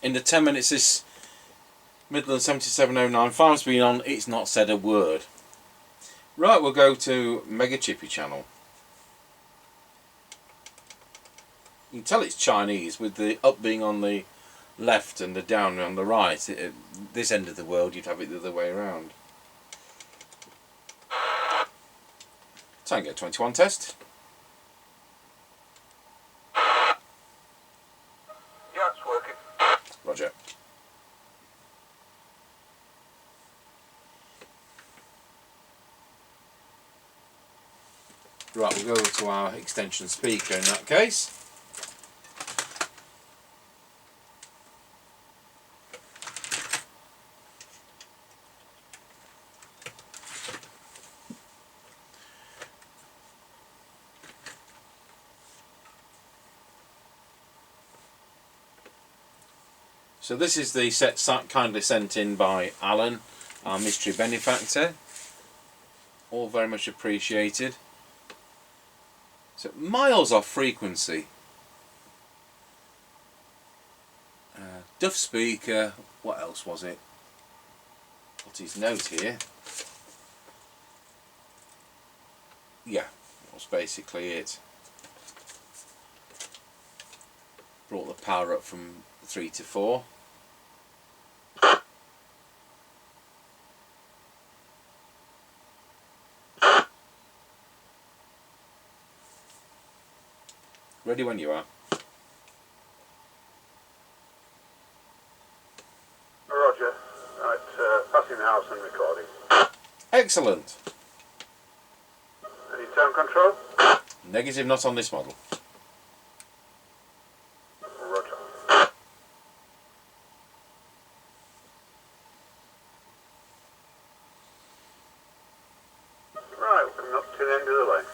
In the 10 minutes this Midland 7709 farm's been on, it's not said a word. Right, we'll go to Mr Chippie channel. You can tell it's Chinese with the up being on the left and the down on the right. This end of the world you'd have it the other way around. Tango 21 test. Yeah, it's working. Roger. Right, we'll go to our extension speaker in that case. So this is the set kindly sent in by Alan, our mystery benefactor. All very much appreciated. So miles off frequency. Duff speaker, what else was it? What's his note here? Yeah, that was basically it. Brought the power up from 3 to 4. Ready when you are. Roger. Right, passing the house and recording. Excellent. Any tone control? Negative, not on this model. Roger. Right, we're coming up to the end of the lane.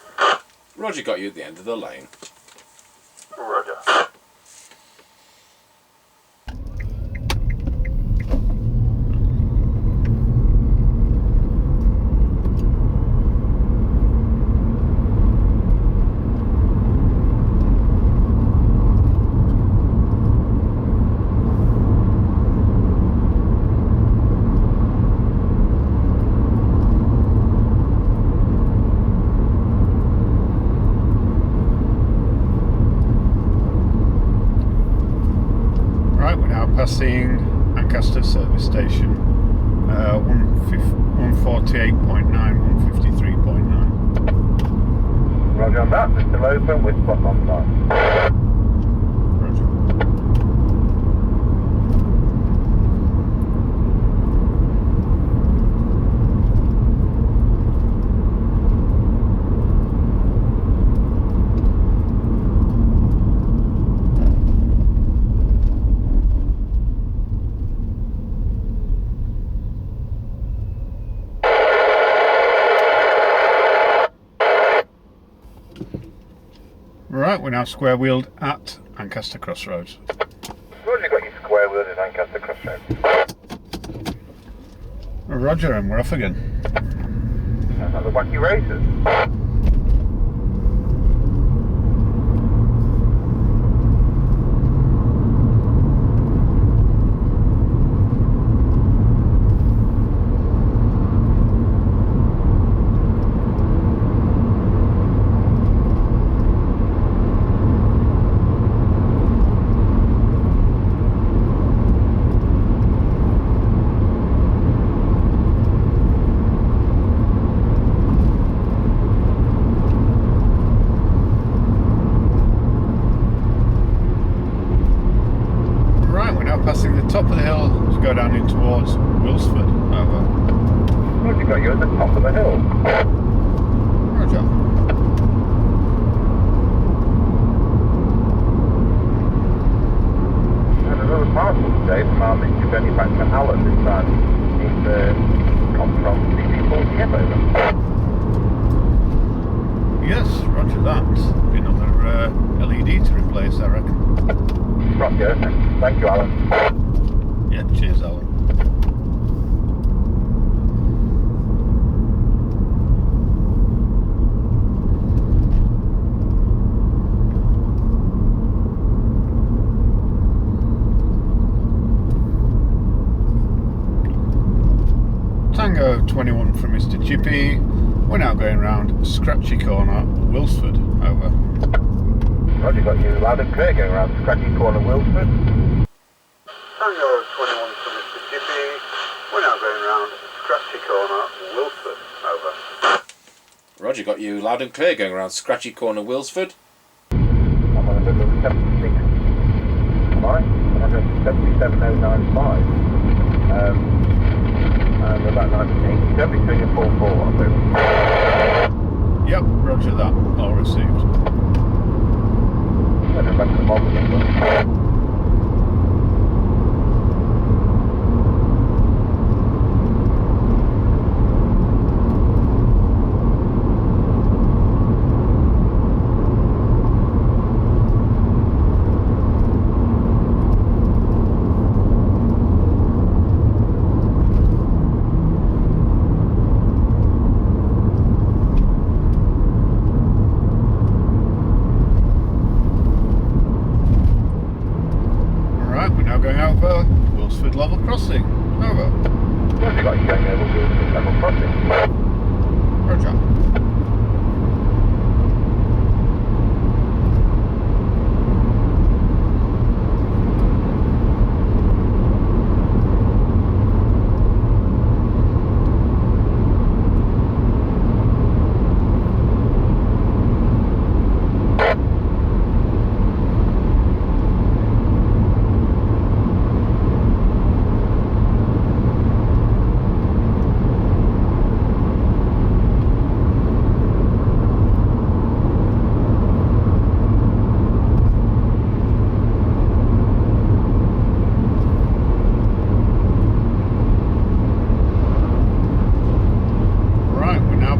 Roger got you at the end of the lane. Roger. Passing Ancaster service station, 148.9, 153.9. Roger on that, it's still open with spot on time. Roger. Right, we're now square wheeled at Ancaster Crossroads. Roger, got you square wheeled at Ancaster Crossroads. Roger, and we're off again. Another wacky races. Passing the top of the hill to go down in towards Wilsford. Over. Roger, got you at the top of the hill. Roger. And another parcel today from our mystery benefactor Alan this time. He's come from CB27 over. Yes, roger that. Be another LED to replace, I reckon. Roger, thank you, Alan. Yeah, cheers, Alan. Tango 21 from Mr Chippie. We're now going round Scratchy Corner, Wilsford. Over. Roger, got you loud and clear going around Scratchy Corner, Wilsford. Tango 21 from Mr Chippie. We're now going round Scratchy Corner, Wilsford. Over. Roger, got you loud and clear going around Scratchy Corner, Wilsford. I'm on a middle of 76. Am I? I'm on 77095. And we're about 1980. Don't be doing a 4-4, I think. Yep, roger that. All received. Better back to the model number. Going over Wilsford Level Crossing. Over. What have you got you going over Wilsford Level Crossing? Roger.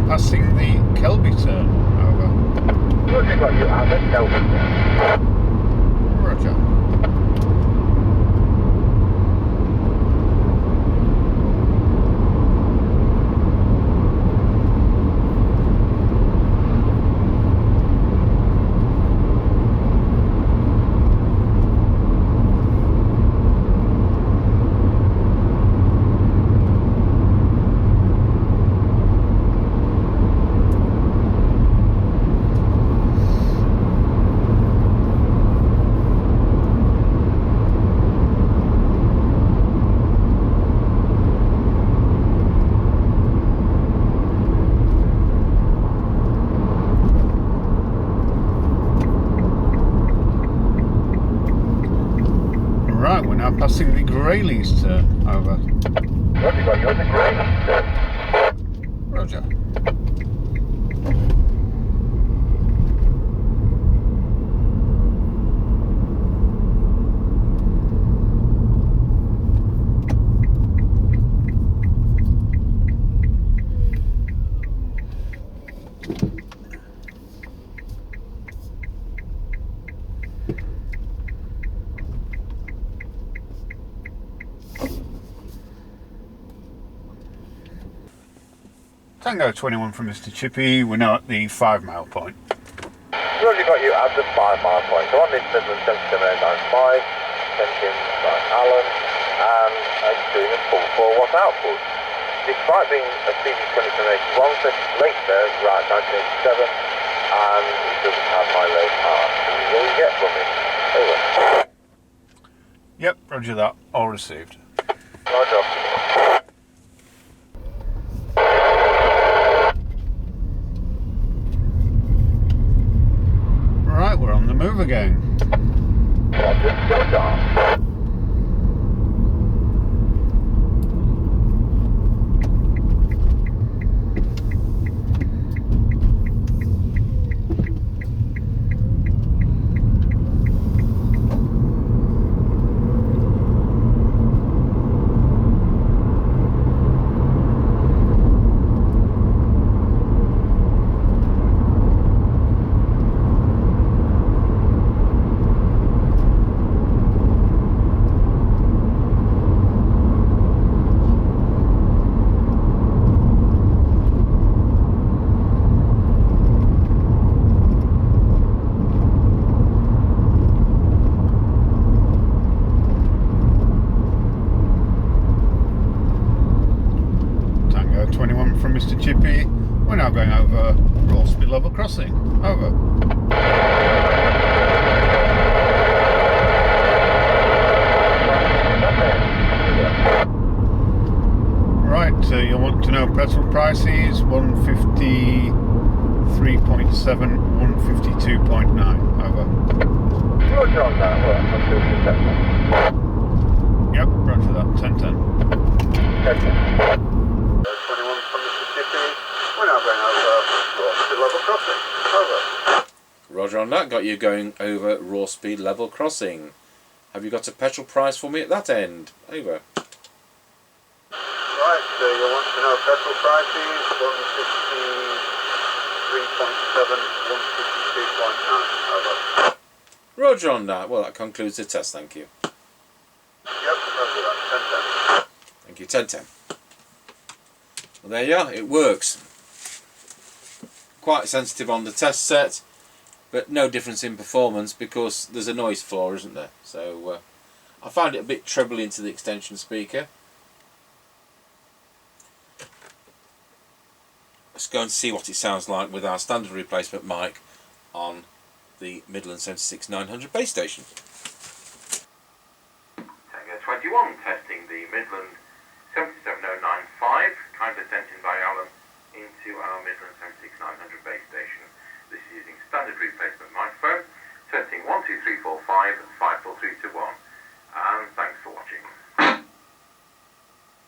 Passing the Kelby turn. Over. What have you got you at the Kelby turn? Roger. Right, we're now passing the Greyleys turn. Over. What have you got you on the Greyleys turn? Roger. Tango 21 from Mr Chippie. We're now at the 5 mile point. What have you got you at the 5 mile point? So on this Midland 77095, sent in by Alan, and doing a full 4 watt output. Despite being a CB2781, so it's late there, right, 1987, and it doesn't have my low power. So what do you get from it? Over. Yep, roger that. All received. Roger. Right, we're on the move again. Roger, go down. now going over raw speed level crossing. Over. Right, you want to know petrol prices, 153.7, 152.9. Over. Roger on that, well, I'm doing the second. Yep, roger that, 1010. 21 from Mr Chippie. We're now going over raw speed level crossing. Over. Roger on that, got you going over raw speed level crossing. Have you got a petrol price for me at that end? Over. Right, so you want to know petrol prices, 153.7, 152.9. Over. Roger on that. Well, that concludes the test, thank you. Yep, roger that, 1010. Thank you, 1010. Well, there you are, it works. Quite sensitive on the test set, but no difference in performance because there's a noise floor, isn't there? So I find it a bit trebly into the extension speaker. Let's go and see what it sounds like with our standard replacement mic on the Midland 76900 base station. Tango 21, testing the Midland 77095, kindly sent in by Alan.